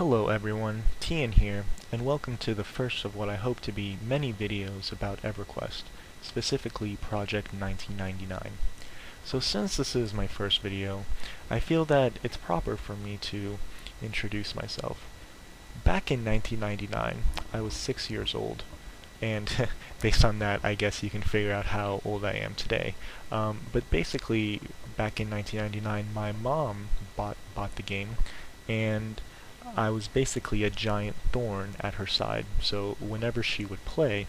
Hello everyone, Tian here, and welcome to the first of what I hope to be many videos about EverQuest, specifically Project 1999. So since this is my first video, I feel that it's proper for me to introduce myself. Back in 1999, I was 6 years old, and based on that, I guess you can figure out how old I am today. But basically, back in 1999, my mom bought the game, and I was basically a giant thorn at her side, so whenever she would play,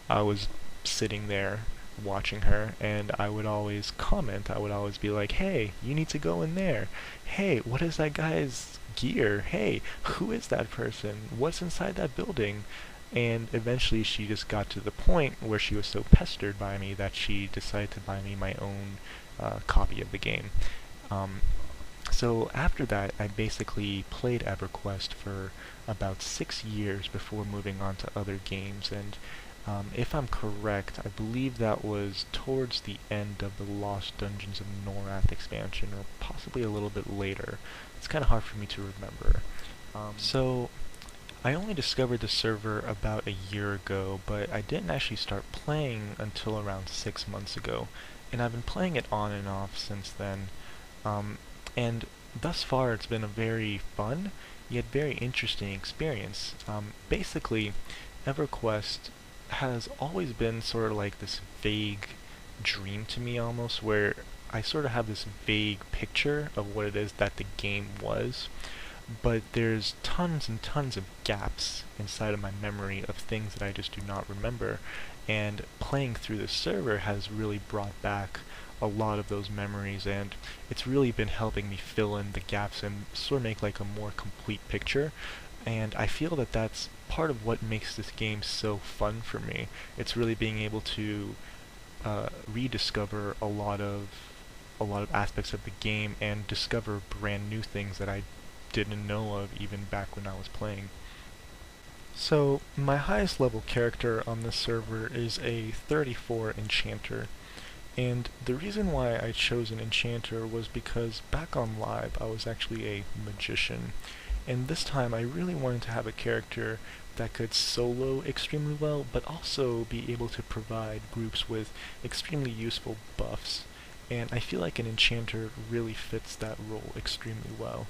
I was sitting there watching her, and I would always comment. I would always be like, hey, you need to go in there. Hey, what is that guy's gear? Hey, who is that person? What's inside that building? And eventually she just got to the point where she was so pestered by me that she decided to buy me my own copy of the game. So after that, I basically played EverQuest for about 6 years before moving on to other games, and if I'm correct, I believe that was towards the end of the Lost Dungeons of Norath expansion, or possibly a little bit later. It's kind of hard for me to remember. So I only discovered the server about a year ago, but I didn't actually start playing until around 6 months ago, and I've been playing it on and off since then. And thus far it's been a very fun, yet very interesting experience. Basically, EverQuest has always been sort of like this vague dream to me almost, where I sort of have this vague picture of what it is that the game was, but there's tons and tons of gaps inside of my memory of things that I just do not remember, and playing through the server has really brought back a lot of those memories, and it's really been helping me fill in the gaps and sort of make like a more complete picture. And I feel that that's part of what makes this game so fun for me. It's really being able to rediscover a lot of aspects of the game and discover brand new things that I didn't know of even back when I was playing. So my highest level character on this server is a 34 enchanter. And the reason why I chose an enchanter was because back on live I was actually a magician, and this time I really wanted to have a character that could solo extremely well, but also be able to provide groups with extremely useful buffs, and I feel like an enchanter really fits that role extremely well.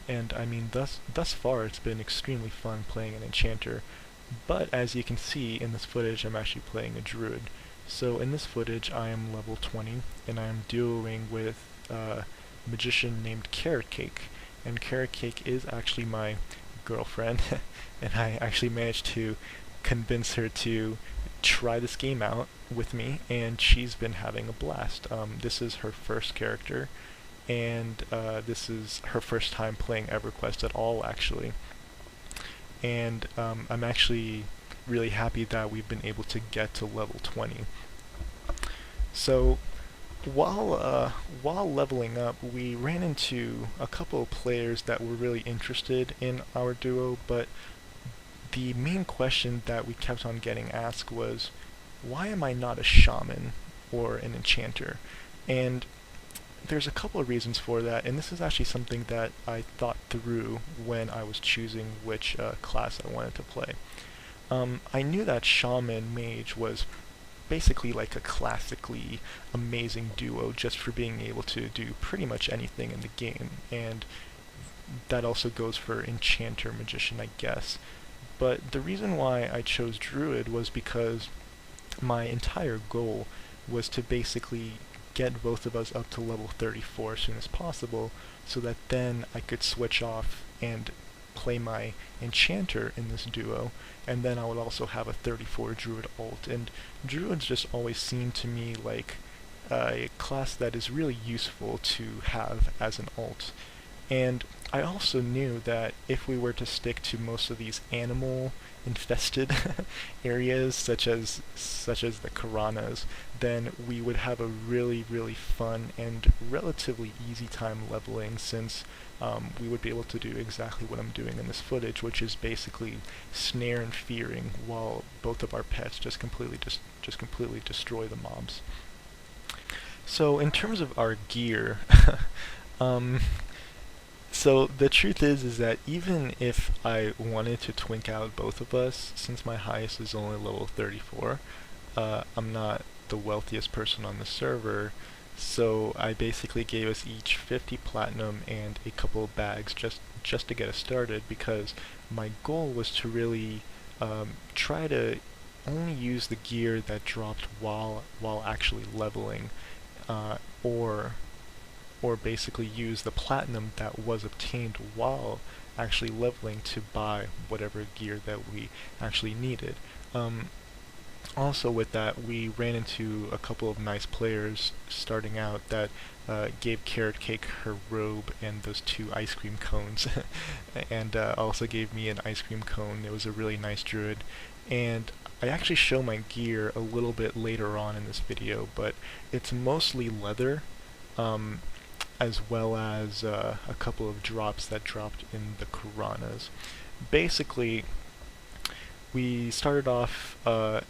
And I mean, thus far it's been extremely fun playing an enchanter, but as you can see in this footage, I'm actually playing a druid. So in this footage I am level 20, and I am duoing with a magician named Carrot Cake, and Carrot Cake is actually my girlfriend, and I actually managed to convince her to try this game out with me, and she's been having a blast. This is her first character, and this is her first time playing EverQuest at all, actually. And I'm actually really happy that we've been able to get to level 20. So while leveling up, we ran into a couple of players that were really interested in our duo, but the main question that we kept on getting asked was, why am I not a shaman or an enchanter? And there's a couple of reasons for that, and this is actually something that I thought through when I was choosing which class I wanted to play. I knew that Shaman Mage was basically like a classically amazing duo just for being able to do pretty much anything in the game, and that also goes for Enchanter Magician, I guess. But the reason why I chose Druid was because my entire goal was to basically get both of us up to level 34 as soon as possible, so that then I could switch off and play my enchanter in this duo, and then I would also have a 34 druid alt, and druids just always seem to me like a class that is really useful to have as an alt. And I also knew that if we were to stick to most of these animal infested areas, such as the Karanas, then we would have a really fun and relatively easy time leveling, since we would be able to do exactly what I'm doing in this footage, which is basically snare and fearing, while both of our pets just completely destroy the mobs. So in terms of our gear, So the truth is that even if I wanted to twink out both of us, since my highest is only level 34, I'm not the wealthiest person on the server, so I basically gave us each 50 platinum and a couple of bags just to get us started, because my goal was to really try to only use the gear that dropped while actually leveling, uh, or or basically use the platinum that was obtained while actually leveling to buy whatever gear that we actually needed. Um, Also with that, we ran into a couple of nice players starting out that gave Carrot Cake her robe and those 2 ice cream cones, and also gave me an ice cream cone. It was a really nice druid, and I actually show my gear a little bit later on in this video, but it's mostly leather, as well as a couple of drops that dropped in the Karanas. Basically, we started off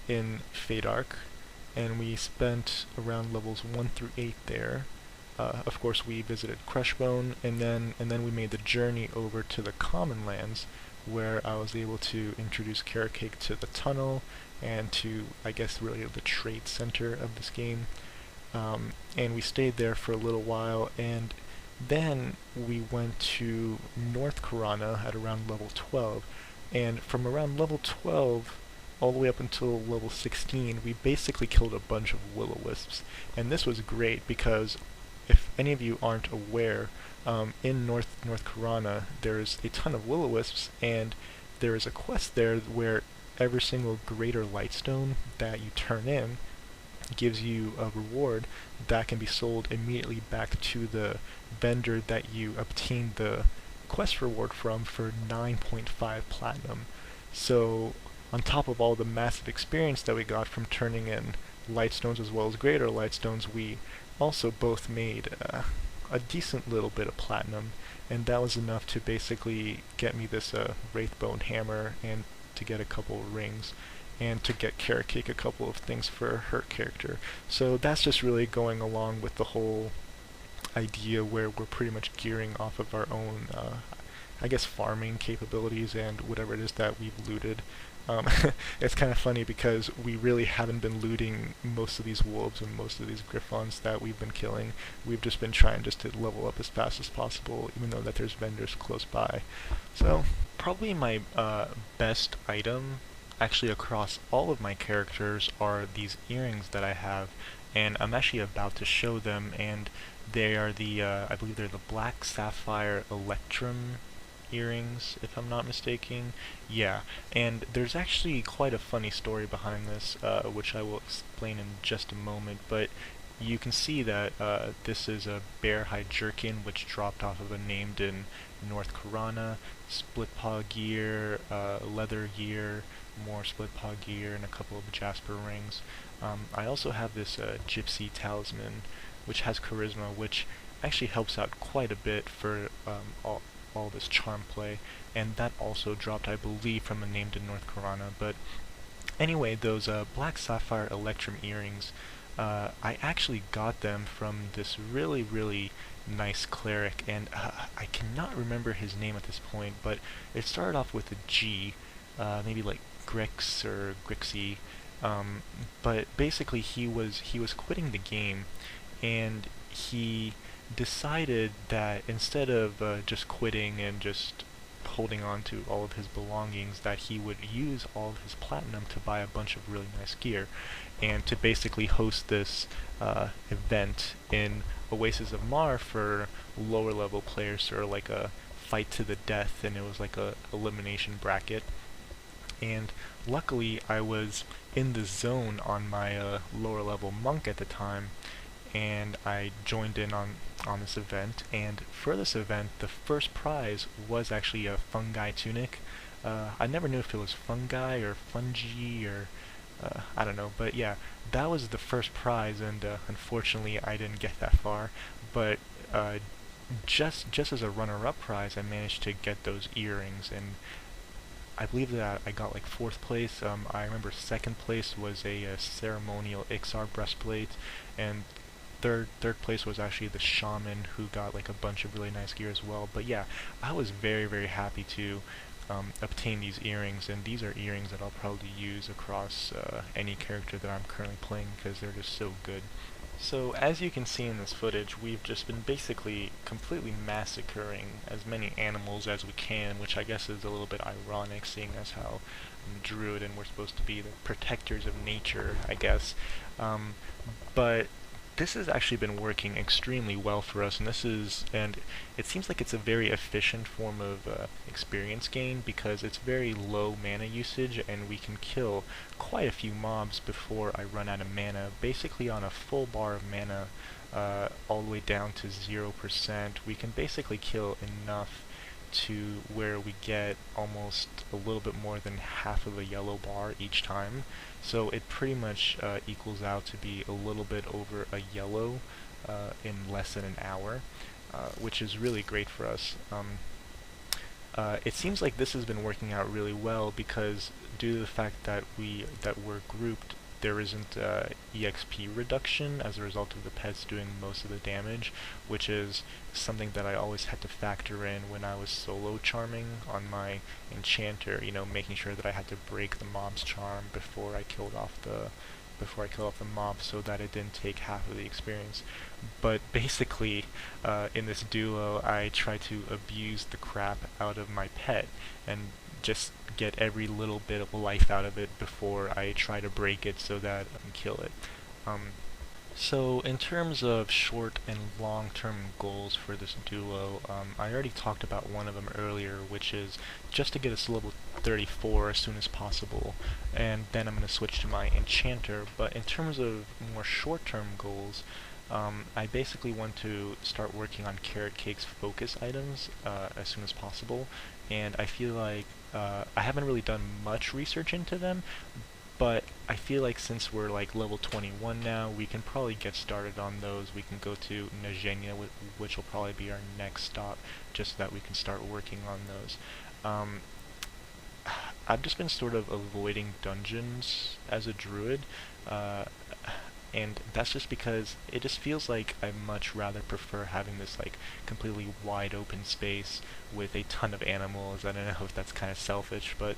in Fadark, and we spent around levels 1 through 8 there. Of course, we visited Crushbone, and then we made the journey over to the Common Lands, where I was able to introduce Carrot Cake to the tunnel, and to, I guess, really the trade center of this game. And we stayed there for a little while, and then we went to North Karana at around level 12. And from around level 12 all the way up until level 16, we basically killed a bunch of will-o-wisps. And this was great because, if any of you aren't aware, in North Karana there's a ton of will-o-wisps, and there is a quest there where every single greater lightstone that you turn in gives you a reward that can be sold immediately back to the vendor that you obtained the quest reward from for 9.5 platinum. So on top of all the massive experience that we got from turning in lightstones as well as greater lightstones, we also both made a decent little bit of platinum, and that was enough to basically get me this Wraithbone hammer, and to get a couple of rings, and to get Carrot Cake a couple of things for her character. So that's just really going along with the whole idea where we're pretty much gearing off of our own, I guess, farming capabilities and whatever it is that we've looted. It's kind of funny because we really haven't been looting most of these wolves and most of these griffons that we've been killing. We've just been trying just to level up as fast as possible, even though that there's vendors close by. So probably my best item actually across all of my characters are these earrings that I have, and I'm actually about to show them, and they are the, I believe they're the Black Sapphire Electrum earrings, if I'm not mistaken. Yeah, and there's actually quite a funny story behind this, which I will explain in just a moment, but you can see that this is a bear hide jerkin, which dropped off of a named in North Karana, split paw gear, leather gear, more split paw gear, and a couple of Jasper rings. I also have this Gypsy talisman, which has charisma, which actually helps out quite a bit for all this charm play, and that also dropped, I believe, from a named in North Karana. But anyway, those Black Sapphire Electrum earrings, I actually got them from this really nice cleric, and I cannot remember his name at this point, but it started off with a G, maybe like Grix or Grixie, but basically he was quitting the game, and he decided that instead of just quitting and just holding on to all of his belongings, that he would use all of his platinum to buy a bunch of really nice gear, and to basically host this event in Oasis of Mar for lower level players, sort of like a fight to the death, and it was like a elimination bracket. And luckily I was in the zone on my lower level monk at the time, and I joined in on this event, and for this event the first prize was actually a fungi tunic. I never knew if it was fungi or fungi or I don't know, but yeah, that was the first prize, and unfortunately I didn't get that far, but just as a runner-up prize I managed to get those earrings, and I believe that I got like 4th place. I remember 2nd place was a ceremonial Ixar breastplate, and third place was actually the shaman, who got like a bunch of really nice gear as well. But yeah, I was very happy to obtain these earrings, and these are earrings that I'll probably use across any character that I'm currently playing because they're just so good. So as you can see in this footage, we've just been basically completely massacring as many animals as we can, which I guess is a little bit ironic, seeing as how I'm Druid and we're supposed to be the protectors of nature, I guess. But this has actually been working extremely well for us, and it seems like it's a very efficient form of experience gain because it's very low mana usage, and we can kill quite a few mobs before I run out of mana, basically on a full bar of mana, all the way down to 0%. We can basically kill enough to where we get almost a little bit more than half of a yellow bar each time. So it pretty much equals out to be a little bit over a yellow in less than an hour, which is really great for us. It seems like this has been working out really well because due to the fact that we're grouped, there isn't EXP reduction as a result of the pets doing most of the damage, which is something that I always had to factor in when I was solo charming on my enchanter, you know, making sure that I had to break the mob's charm before I killed off the mob so that it didn't take half of the experience. But basically, in this duo, I try to abuse the crap out of my pet and just get every little bit of life out of it before I try to break it so that I can kill it. So in terms of short and long-term goals for this duo, I already talked about one of them earlier, which is just to get us to level 34 as soon as possible, and then I'm going to switch to my enchanter. But in terms of more short-term goals, I basically want to start working on Carrot Cake's focus items as soon as possible, and I feel like I haven't really done much research into them, but I feel like since we're like level 21 now, we can probably get started on those. We can go to Najenia, which will probably be our next stop, just so that we can start working on those. I've just been sort of avoiding dungeons as a druid, and that's just because it just feels like I much rather prefer having this like completely wide open space with a ton of animals. I don't know if that's kind of selfish, but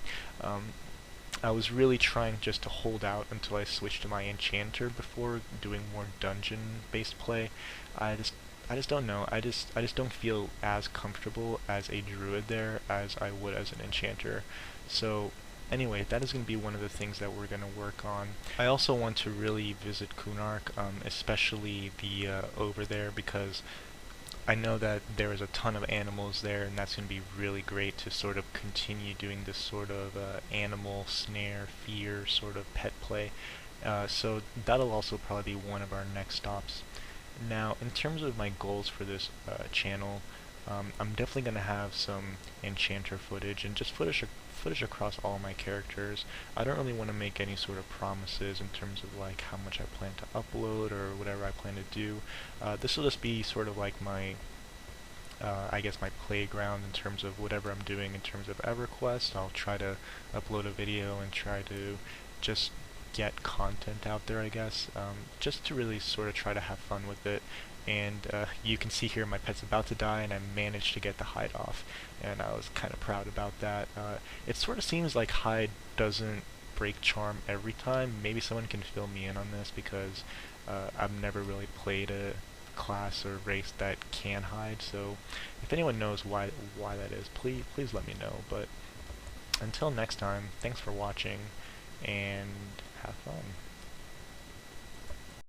I was really trying just to hold out until I switched to my enchanter before doing more dungeon-based play. I just don't know. I just don't feel as comfortable as a druid there as I would as an enchanter. So anyway, that is going to be one of the things that we're going to work on. I also want to really visit Kunark, especially the over there, because I know that there is a ton of animals there, and that's going to be really great to sort of continue doing this sort of animal snare, fear sort of pet play. So that'll also probably be one of our next stops. Now, in terms of my goals for this channel, I'm definitely going to have some enchanter footage and just footage across all my characters. I don't really want to make any sort of promises in terms of like how much I plan to upload or whatever I plan to do. This will just be sort of like my I guess my playground in terms of whatever I'm doing in terms of EverQuest. I'll try to upload a video and try to just get content out there, I guess, just to really sort of try to have fun with it. And you can see here my pet's about to die, and I managed to get the hide off, and I was kind of proud about that. It sort of seems like hide doesn't break charm every time. Maybe someone can fill me in on this, because I've never really played a class or race that can hide, so if anyone knows why that is, please let me know. But until next time, thanks for watching, and